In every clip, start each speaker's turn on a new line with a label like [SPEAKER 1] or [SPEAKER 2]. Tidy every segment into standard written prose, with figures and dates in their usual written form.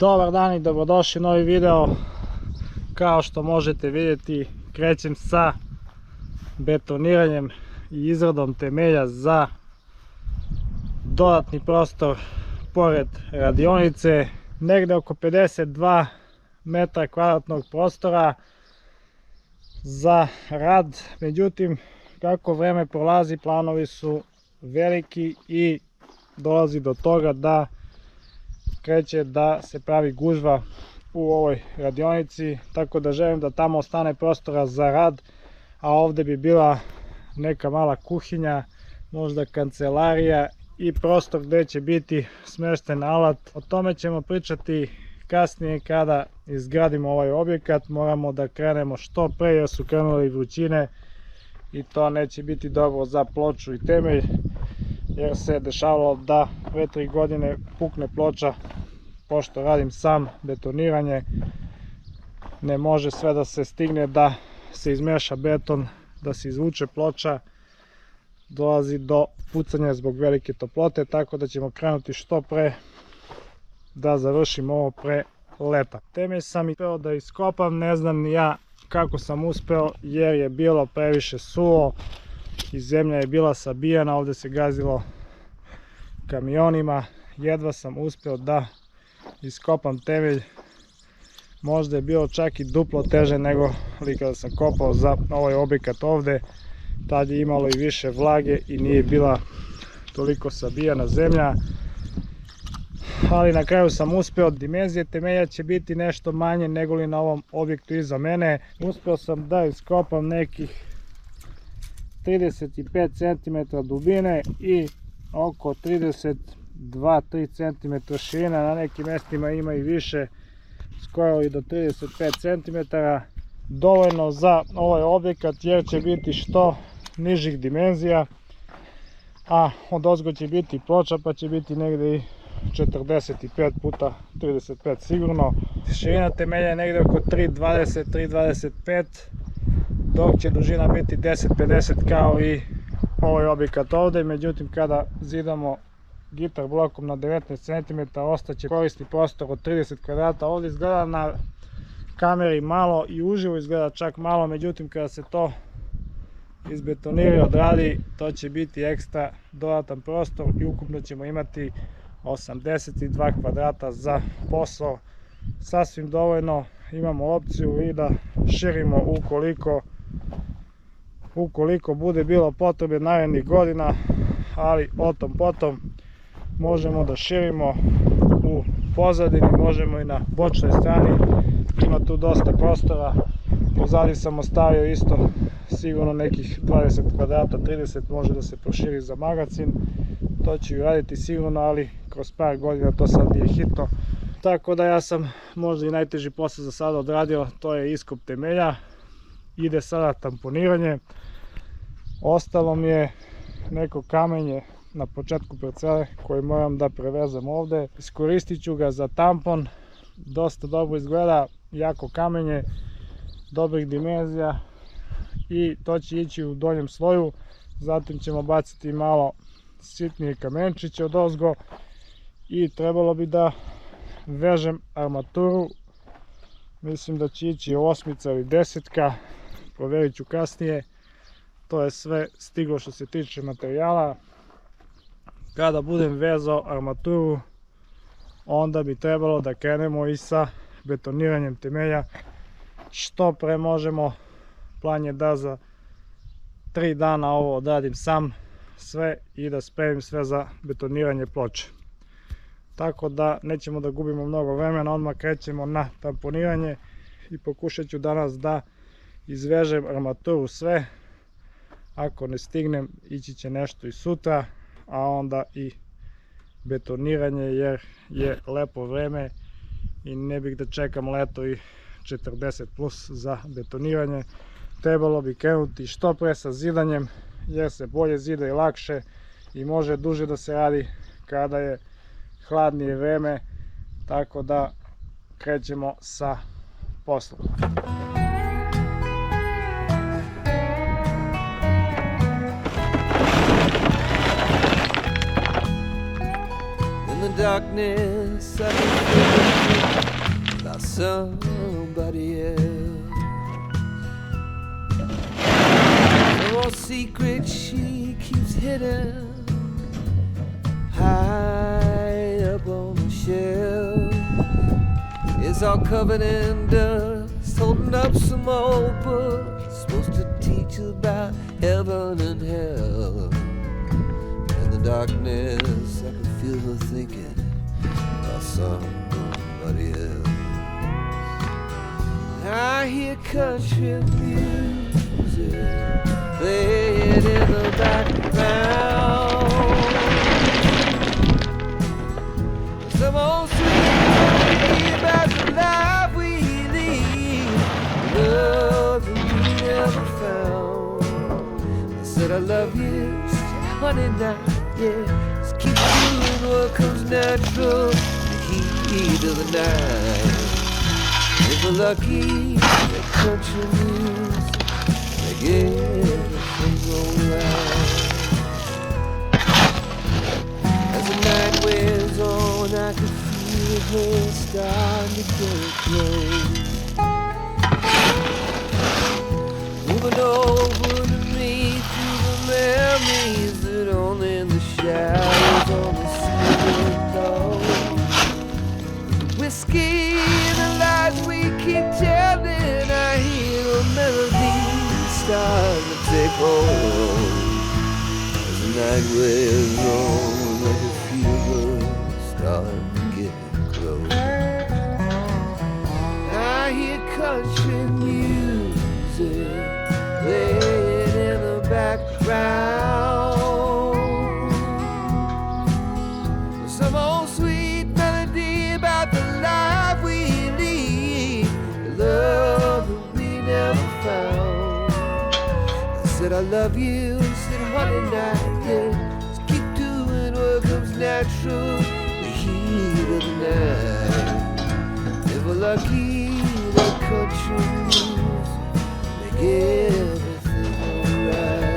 [SPEAKER 1] Dobar dan i dobrodošli u novi video. Kao što možete vidjeti, krećem sa betoniranjem i izradom temelja za dodatni prostor pored radionice. Negdje oko 52 metra kvadratnog prostora za rad. Međutim, kako vreme prolazi, planovi su veliki i dolazi do toga da kreće da se pravi gužva u ovoj radionici, tako da želim da tamo ostane prostora za rad, a ovdje bi bila neka mala kuhinja, možda kancelarija i prostor gdje će biti smješten alat. O tome ćemo pričati kasnije kada izgradimo ovaj objekat. Moramo da krenemo što pre jer su krenule vrućine i to neće biti dobro za ploču i temelj, jer se dešavalo da 2-3 godine pukne ploča. Pošto radim sam betoniranje, ne može sve da se stigne da se izmeša beton, da se izvuče ploča, dolazi do pucanja zbog velike toplote, tako da ćemo krenuti što pre da završimo ovo pre leta. Temelj sam uspeo da iskopam, ne znam ni ja kako sam uspeo jer je bilo previše suvo i zemlja je bila sabijana, ovdje se gazilo kamionima, jedva sam uspeo da iskopam temelj. Možda je bilo čak i duplo teže nego li kada sam kopao za ovaj objekat ovdje. Tad je imalo i više vlage i nije bila toliko sabijana zemlja, ali na kraju sam uspeo. Dimenzije temelja će biti nešto manje nego li na ovom objektu iza mene. Uspeo sam da iskopam nekih 35 cm dubine i oko 32-3 cm širine, na nekim mjestima ima i više, skoro i do 35 cm. Dovoljno za ovaj objekat jer će biti što nižih dimenzija, a odozgo će biti ploča pa će biti negdje i 45 puta 35 sigurno. Širina temelja je negdje oko 3,20-3,25, dok će dužina biti 10,50 kao i ovaj objekat ovdje. Međutim, kada zidamo gitar blokom na 19 cm ostaće korisni prostor od 30 kvadrata. Ovdje izgleda na kameri malo i uživo izgleda čak malo, međutim kada se to izbetonira i odradi, to će biti ekstra dodatan prostor i ukupno ćemo imati 82 kvadrata za posao. Sasvim dovoljno, imamo opciju i da širimo ukoliko bude bilo potrebe narednih godina, ali o tom potom. Možemo da širimo u pozadini, možemo i na bočnoj strani, ima tu dosta prostora. Pozadi sam ostavio isto sigurno nekih 20 kvadrata, 30 može da se proširi za magacin. To ću raditi sigurno, ali kroz par godina, to sad nije hitno. Tako da ja sam možda i najteži posao za sada odradio, to je iskop temelja. Ide sada tamponiranje. Ostalo mi je neko kamenje na početku parcele koji moram da prevezem ovdje. Iskoristit ću ga za tampon, dosta dobro izgleda, jako kamenje, dobrih dimenzija i to će ići u donjem sloju. Zatim ćemo baciti malo sitnije kamenčiće od ozgo i trebalo bi da vežem armaturu. Mislim da će ići 8 ili 10, provjerit ću kasnije. To je sve stiglo što se tiče materijala. Kada budem vezao armaturu, onda bi trebalo da krenemo i sa betoniranjem temelja. Što pre možemo, plan je da za 3 dana ovo odradim sam sve i da spremim sve za betoniranje ploče. Tako da nećemo da gubimo mnogo vremena, odmah krećemo na tamponiranje i pokušat ću danas da izvežem armaturu sve. Ako ne stignem, ići će nešto i sutra, a onda i betoniranje jer je lepo vreme i ne bih da čekam leto i 40 plus za betoniranje. Trebalo bi krenuti što pre sa zidanjem jer se bolje zida i lakše i može duže da se radi kada je hladnije vreme, tako da krećemo sa poslom.
[SPEAKER 2] Darkness, I can feel about somebody else. The more secret she keeps hidden high up on the shelf. It's all covered in dust, holding up some old book supposed to teach about heaven and hell. In the darkness, I can feel her thinking about somebody else. I hear country music playing in the background. Some old sweet melody about the life we lead, love that we never found. I said I love you, honey, now, yeah. Keep doing what comes natural, the heat of the night. If we're lucky, the country music, make everything alright. As the night wears on, I can feel her starting to get close. Moving over to me through the memories that only in the shadows on the ceiling glow. Whiskey and the lies we keep telling, I hear a melody starting to take hold. As the night wears on, I can feel her starting to get close. I hear country music playing in the background. Some old sweet melody about the life we lead, the love that we never found. I said I love you, I said honey now, yeah. Just keep doing what comes natural, the heat of the night. If we're lucky, the country music make everything alright.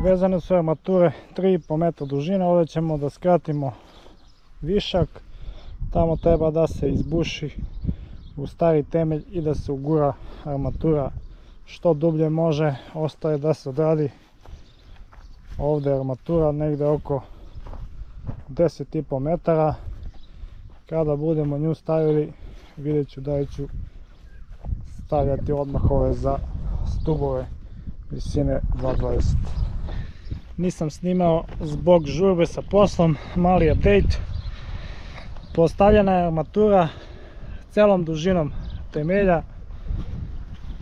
[SPEAKER 1] Vezane su armature 3,5 metra dužine, ovdje ćemo da skratimo višak, tamo treba da se izbuši u stari temelj i da se ugura armatura što dublje može, ostaje da se odradi ovdje armatura negdje oko 10,5 metara. Kada budemo nju stavili, vidjet ću da ću stavljati odmah ove za stubove visine 2,20. Nisam snimao zbog žurbe sa poslom, mali update. Postavljena je armatura, celom dužinom temelja.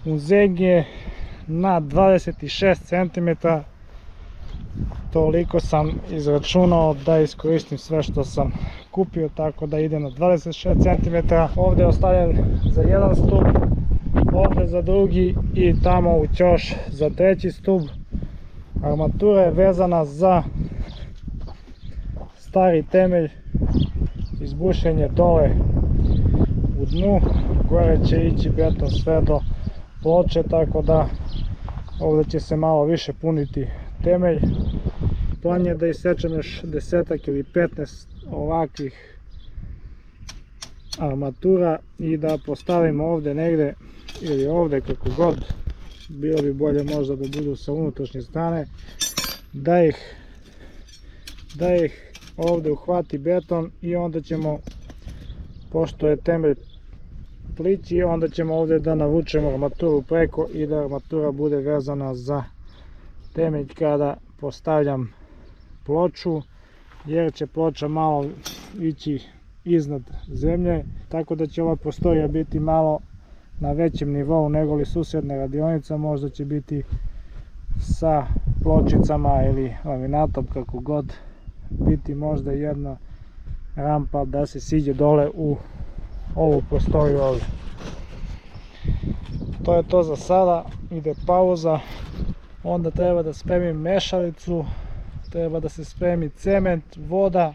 [SPEAKER 1] Uzeg je na 26 cm. Toliko sam izračunao da iskoristim sve što sam kupio, tako da ide na 26 cm. Ovdje je ostavljen za jedan stup, ovdje za drugi i tamo u ćoš za treći stup. Armatura je vezana za stari temelj, izbušen je dole u dnu, gore će ići beton sve do ploče, tako da ovdje će se malo više puniti temelj. Plan je da isečem još 10 ili 15 ovakvih armatura i da postavim ovdje negdje ili ovdje, kako god. Bilo bi bolje možda da budu sa unutrašnje strane, da ih ovdje uhvati beton i onda ćemo, pošto je temelj plići, onda ćemo ovdje da navučemo armaturu preko i da armatura bude vezana za temelj kada postavljam ploču, jer će ploča malo ići iznad zemlje, tako da će ova prostorija biti malo na većem nivou nego li susjedna radionica. Možda će biti sa pločicama ili laminatom, kako god, biti možda jedna rampa da se siđe dole u ovu prostoriju ovdje. To je to za sada, ide pauza, onda treba da spremim mešalicu, treba da se spremi cement, voda,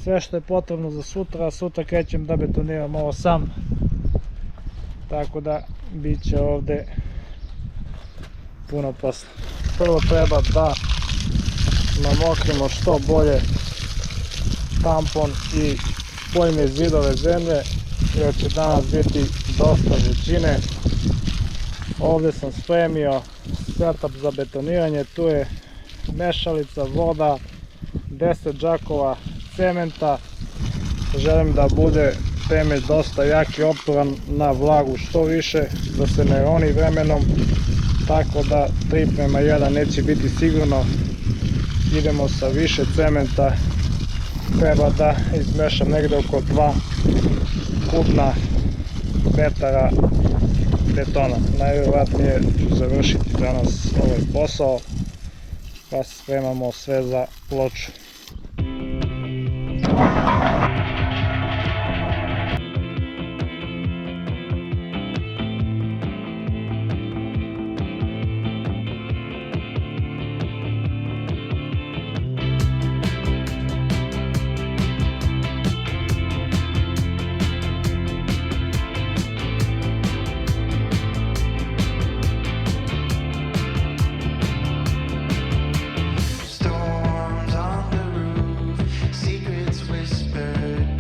[SPEAKER 1] sve što je potrebno za sutra. Sutra krećem da betoniram ovo sam, tako da bit će ovdje puno posla. Prvo treba da namokrimo što bolje tampon i spoljne zidove zemlje, jer će danas biti dosta vrućine. Ovdje sam spremio setup za betoniranje, tu je mešalica, voda, 10 džakova cementa. Želim da bude temelj dosta jak i otporan na vlagu što više, da se ne roni vremenom, tako da 3:1 neće biti sigurno. Idemo sa više cementa, treba da izmešam negdje oko 2 kubna metara betona. Najvjerojatnije ću završiti danas ovaj posao, pa se spremamo sve za ploču.
[SPEAKER 2] Storms on the roof, secrets whispered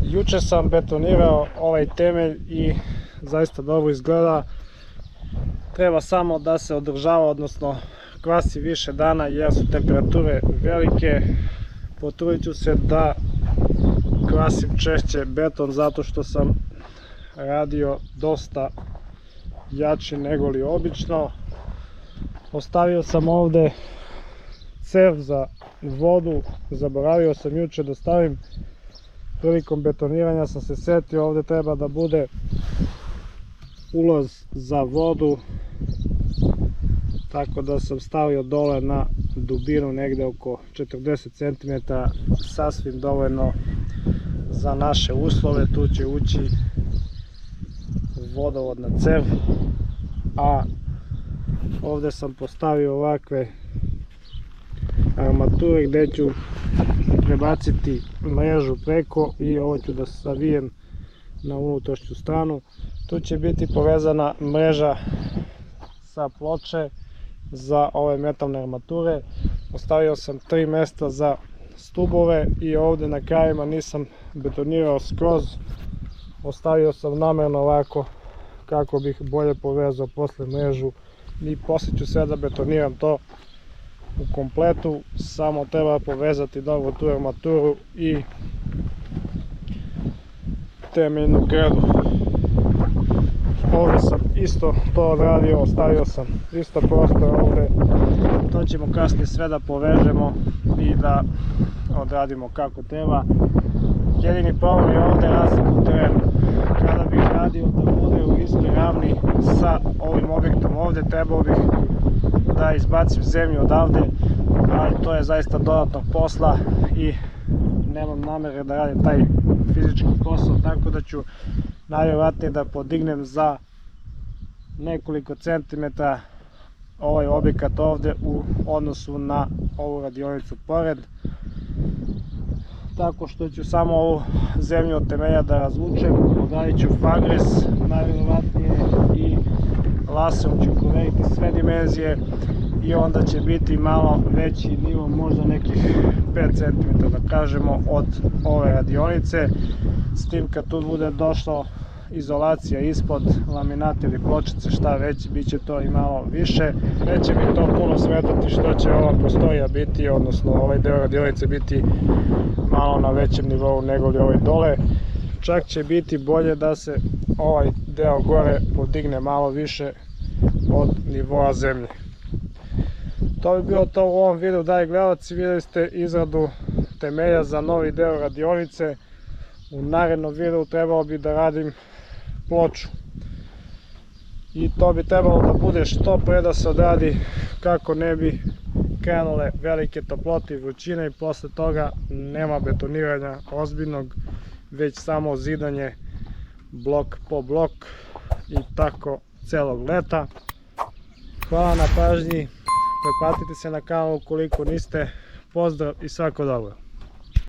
[SPEAKER 1] Juče sam betonirao ovaj temelj i zaista dobro izgleda. Treba samo da se održava, odnosno kvasi više dana jer su temperature velike. Potrudit ću se da kvasim češće beton zato što sam radio dosta jači nego li obično. Ostavio sam ovde cev za vodu, zaboravio sam juče da stavim. Prilikom betoniranja sam se setio, ovde treba da bude ulaz za vodu, tako da sam stavio dole na dubinu negde oko 40 cm, sasvim dovoljno za naše uslove. Tu će ući vodovodna cev, a ovde sam postavio ovakve armature gde ću prebaciti mrežu preko i ovo ću da savijem na unutrašnju stranu. Tu će biti povezana mreža sa ploče za ove metalne armature. Ostavio sam 3 mesta za stubove i ovde na krajima nisam betonirao skroz. Ostavio sam namerno ovako kako bih bolje povezao posle mrežu i posle ću sve da betoniram to u kompletu. Samo treba povezati dobro tu armaturu i temeljnu gredu. Ovde sam isto to odradio, ostavio sam isto prostor ovde. To ćemo kasnije sve da povežemo i da odradimo kako treba. Jedini problem je ovde razlika u terenu. Kada bih radio da bude u istoj ravni sa ovim objektom ovde, trebao bih da izbacim zemlju odavde, ali to je zaista dodatnog posla i nemam namere da radim taj fizički posao, tako da ću najvjerojatnije da podignem za nekoliko centimetara ovaj objekat ovde u odnosu na ovu radionicu pored, tako što ću samo ovu zemlju od temelja da razvučem, odradit ću fagres najvjerojatnije i lasom ću proveriti sve dimenzije i onda će biti malo veći nivo, možda nekih 5 cm da kažemo od ove radionice, s tim kad tu bude došlo izolacija ispod, laminat ili pločice, šta već, bit će to i malo više. Neće mi to puno smetati što će ova prostorija biti, odnosno ovaj deo radionice biti malo na većem nivou nego li ovaj dole. Čak će biti bolje da se ovaj deo gore podigne malo više od nivoa zemlje. To bi bilo to u ovom videu, dragi gledalci. Vidjeli ste izradu temelja za novi deo radionice. U narednom videu trebalo bi da radim ploču i to bi trebalo da bude što pre da se odradi kako ne bi krenule velike toplote i vrućine i posle toga nema betoniranja ozbiljnog, već samo zidanje blok po blok i tako celog leta. Hvala na pažnji, pretplatite se na kanal ukoliko niste, pozdrav i svako dobro.